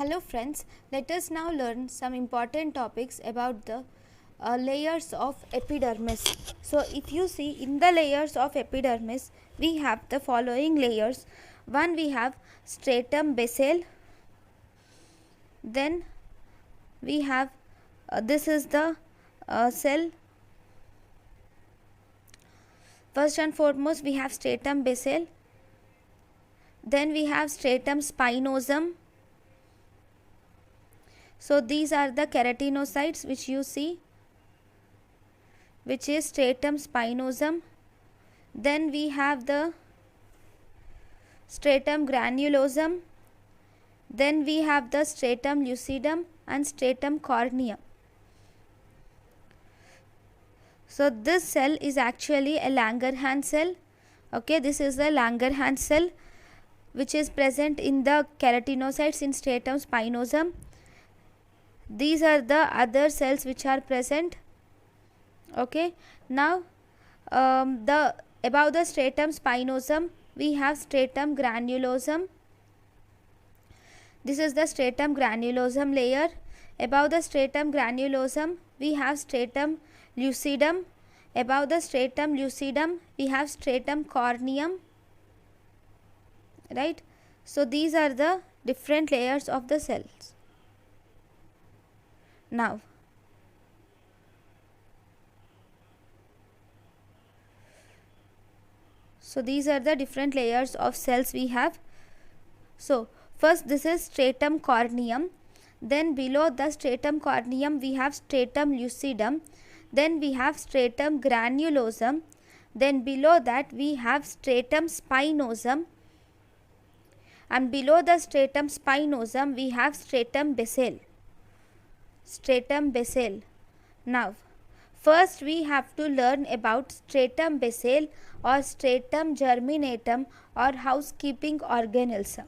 Hello friends, let us now learn some important topics about the layers of epidermis. So if you see in the layers of epidermis, we have the following layers. One, we have stratum basale, then we have this is the cell. First and foremost we have stratum basale, then we have stratum spinosum. So these are the keratinocytes which you see, which is stratum spinosum. Then we have the stratum granulosum. Then we have the stratum lucidum and stratum corneum. So this cell is actually a Langerhans cell. Okay, this is the Langerhans cell which is present in the keratinocytes in stratum spinosum. These are the other cells which are present. Okay, now above the stratum spinosum we have stratum granulosum. This is the stratum granulosum layer. Above the stratum granulosum we have stratum lucidum. Above the stratum lucidum we have stratum corneum, right? So these are the different layers of the cells. Now these are the different layers of cells we have. So first this is stratum corneum, then below the stratum corneum we have stratum lucidum, then we have stratum granulosum, then below that we have stratum spinosum, and below the stratum spinosum we have stratum basale. Now first we have to learn about stratum basale or stratum germinatum or housekeeping organelles.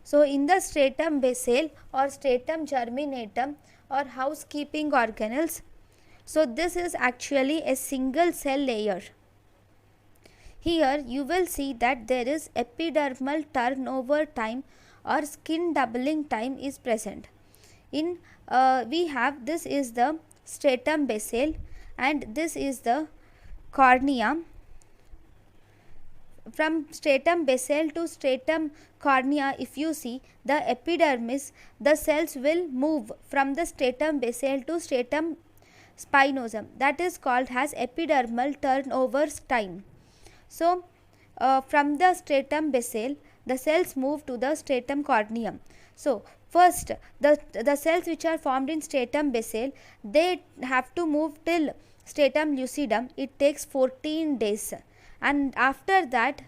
So in the stratum basale or stratum germinatum or housekeeping organelles, so this is actually a single cell layer. Here you will see that there is epidermal turnover time or skin doubling time is present. In we have, this is the stratum basale and this is the cornea. From stratum basale to stratum cornea, if you see the epidermis, the cells will move from the stratum basale to stratum spinosum. That is called as epidermal turnover time. So from the stratum basale the cells move to the stratum corneum. So first the cells which are formed in stratum basale, they have to move till stratum lucidum. It takes 14 days, and after that,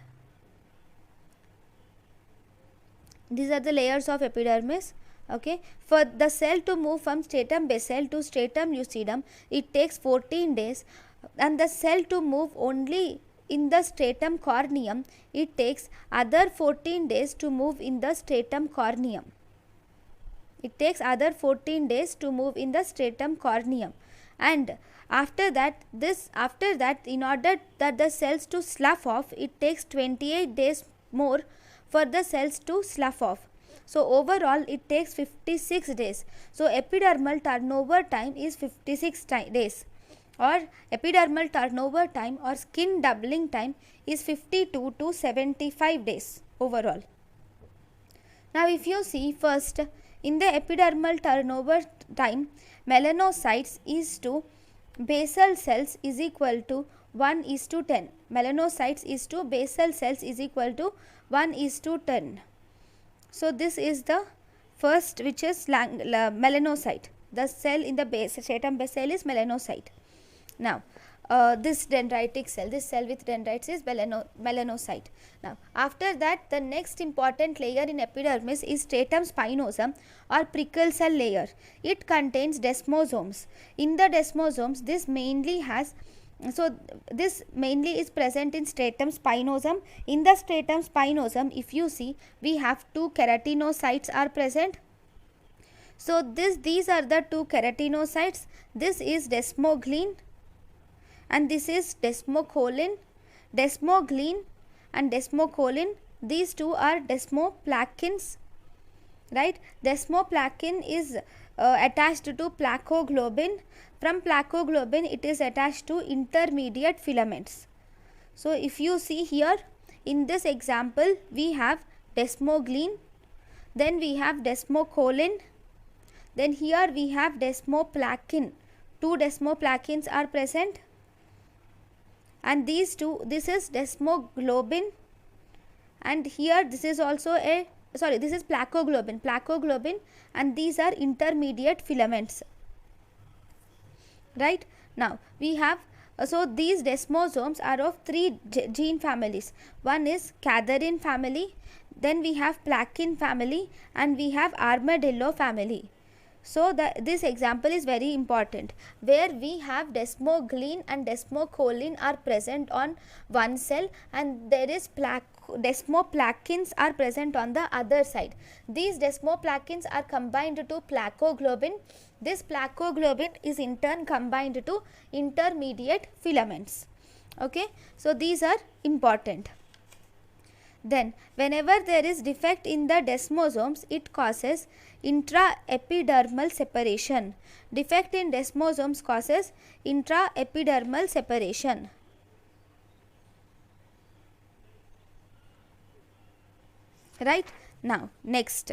these are the layers of epidermis. Okay, for the cell to move from stratum basale to stratum lucidum, it takes 14 days, and the cell to move only in the stratum corneum, it takes other 14 days to move in the stratum corneum. It takes other 14 days to move in the stratum corneum, and after that in order that the cells to slough off, it takes 28 days more for the cells to slough off. So overall it takes 56 days. So epidermal turnover time is 56 days, or epidermal turnover time or skin doubling time is 52 to 75 days overall. Now if you see, first in the epidermal turnover time, melanocytes is to basal cells is equal to 1:10. Melanocytes is to basal cells is equal to 1:10. So this is the first, which is melanocyte. The cell in the stratum basale is melanocyte. Now this dendritic cell, this cell with dendrites is melanocyte. Now after that, the next important layer in epidermis is stratum spinosum or prickle cell layer. It contains desmosomes. In the desmosomes, this mainly is present in stratum spinosum. In the stratum spinosum, if you see, we have two keratinocytes are present. So these are the two keratinocytes. This is desmoglein and this is desmocolin. Desmoglein and desmocolin, these two are desmoplaquins. right? Desmoplakin is attached to placoglobin. From placoglobin it is attached to intermediate filaments. So if you see here in this example, we have desmoglein, then we have desmocolin, then here we have desmoplakin. Two desmoplakins are present, and these two, this is desmoglobin, and here this is also a, sorry, this is placoglobin, and these are intermediate filaments, right? Now we have so these desmosomes are of three gene families. One is cadherin family, then we have plakin family, and we have armadillo family. So this example is very important, where we have desmoglein and desmocolin are present on one cell, and there is desmoplakins are present on the other side. These desmoplakins are combined to placoglobin. This placoglobin is in turn combined to intermediate filaments. Okay, so these are important. Then whenever there is defect in the desmosomes, it causes intraepidermal separation. Defect in desmosomes causes intraepidermal separation. Right? Now next,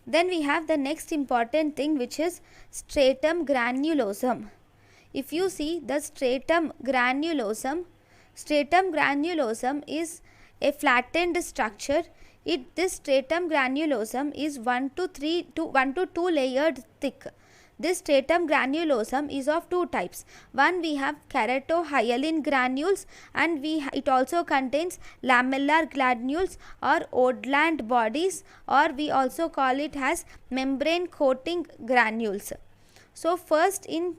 then we have the next important thing, which is stratum granulosum. If you see the stratum granulosum is a flattened structure. This stratum granulosum is 1 to 2 layered thick. This stratum granulosum is of two types. One, we have keratohyalin granules, and it also contains lamellar granules or Odland bodies, or we also call it as membrane coating granules. So first, in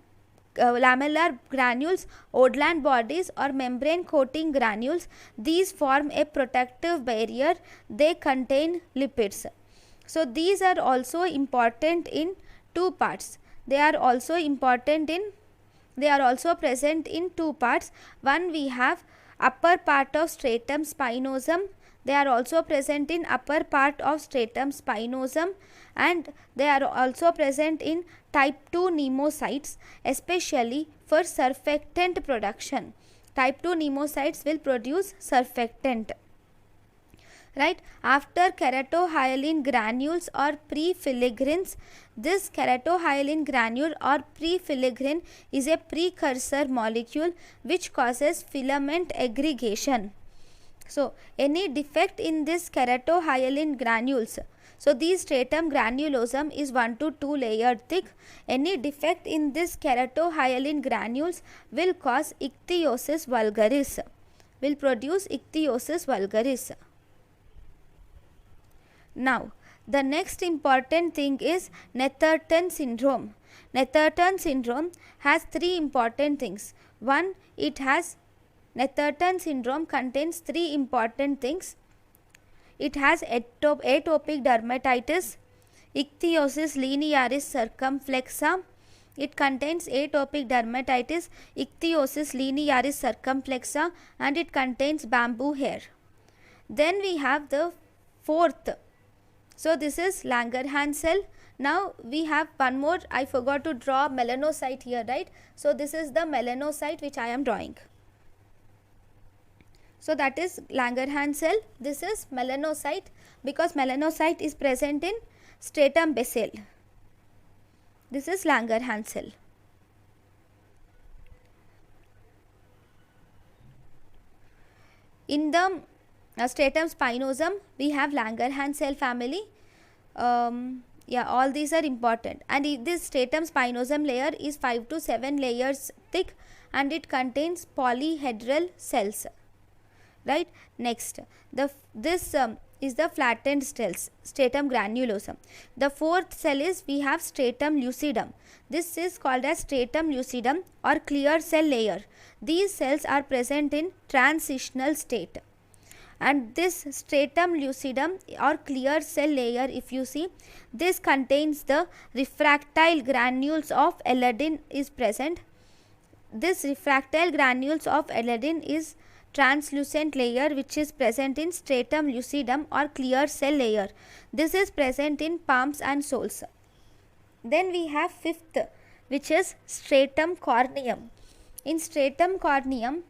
lamellar granules, Odland bodies or membrane coating granules, these form a protective barrier. They contain lipids. So these are also important in two parts. They are also present in two parts. One, we have upper part of stratum spinosum. They are also present in upper part of stratum spinosum, and they are also present in type 2 pneumocytes, especially for surfactant production. Type 2 pneumocytes will produce surfactant. Right? After keratohyalin granules or prefiligrins, this keratohyalin granule or prefiligrin is a precursor molecule which causes filament aggregation. So any defect in this keratohyalin granules, so these stratum granulosum is 1 to 2 layered thick. Any defect in this keratohyalin granules will cause ichthyosis vulgaris, will produce ichthyosis vulgaris. Now the next important thing is Netherton syndrome. Netherton syndrome has three important things. One, Netherton syndrome contains three important things. It has atopic dermatitis, ichthyosis linearis circumflexa. It contains atopic dermatitis, ichthyosis linearis circumflexa, and it contains bamboo hair. Then we have the fourth. So this is Langerhans cell. Now we have one more. I forgot to draw melanocyte here, right? So this is the melanocyte which I am drawing. So that is Langerhans cell. This is melanocyte, because melanocyte is present in stratum basale. This is Langerhans cell. In the stratum spinosum, we have Langerhans cell family. All these are important, and this stratum spinosum layer is 5 to 7 layers thick, and it contains polyhedral cells. Right? Next, this is the flattened cells, stratum granulosum. The fourth cell is, we have stratum lucidum. This is called as stratum lucidum or clear cell layer. These cells are present in transitional state. And this stratum lucidum or clear cell layer, if you see, this contains the refractile granules of eledin is present. This refractile granules of eledin is translucent layer which is present in stratum lucidum or clear cell layer. This is present in palms and soles. Then we have fifth, which is stratum corneum. In stratum corneum,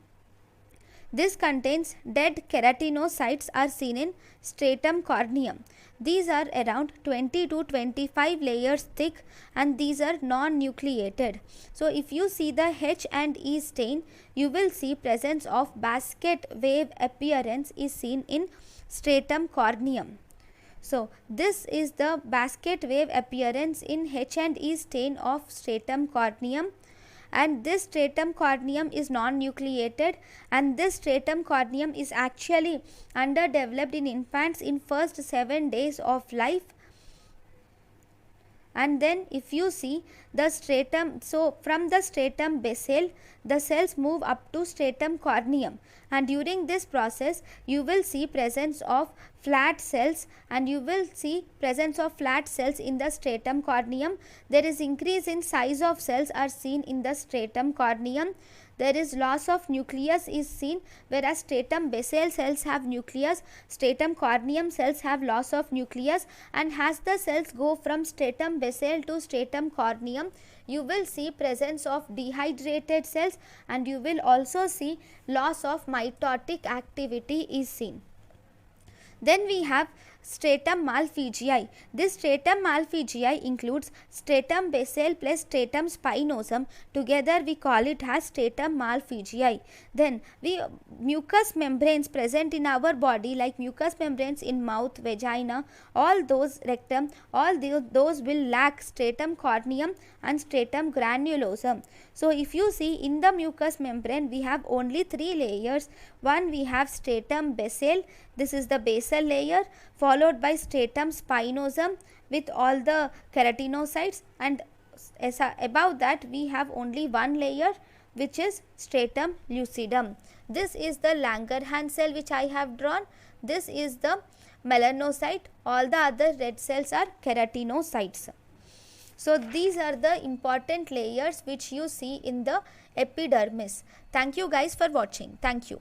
this contains dead keratinocytes are seen in stratum corneum. These are around 20 to 25 layers thick and these are non-nucleated. So if you see the H and E stain, you will see presence of basket wave appearance is seen in stratum corneum. So this is the basket wave appearance in H and E stain of stratum corneum. And this stratum corneum is non-nucleated, and this stratum corneum is actually underdeveloped in infants in first 7 days of life. And then if you see the stratum, so from the stratum basal, the cells move up to stratum corneum, and during this process you will see presence of flat cells, and you will see presence of flat cells in the stratum corneum. There is increase in size of cells are seen in the stratum corneum. There is loss of nucleus is seen, whereas stratum basal cells have nucleus, stratum corneum cells have loss of nucleus, and as the cells go from stratum basal to stratum corneum, you will see presence of dehydrated cells, and you will also see loss of mitotic activity is seen. Then we have stratum malpighi. This stratum malpighi includes stratum basal plus stratum spinosum. Together we call it as stratum malpighi. Then mucous membranes present in our body, like mucous membranes in mouth, vagina, all those rectum, all those will lack stratum corneum and stratum granulosum. So if you see in the mucous membrane, we have only 3 layers. One, we have stratum basal, this is the basal layer, followed by stratum spinosum with all the keratinocytes, and above that we have only 1 layer which is stratum lucidum. This is the Langerhans cell which I have drawn. This is the melanocyte. All the other red cells are keratinocytes. So these are the important layers which you see in the epidermis. Thank you guys for watching. Thank you.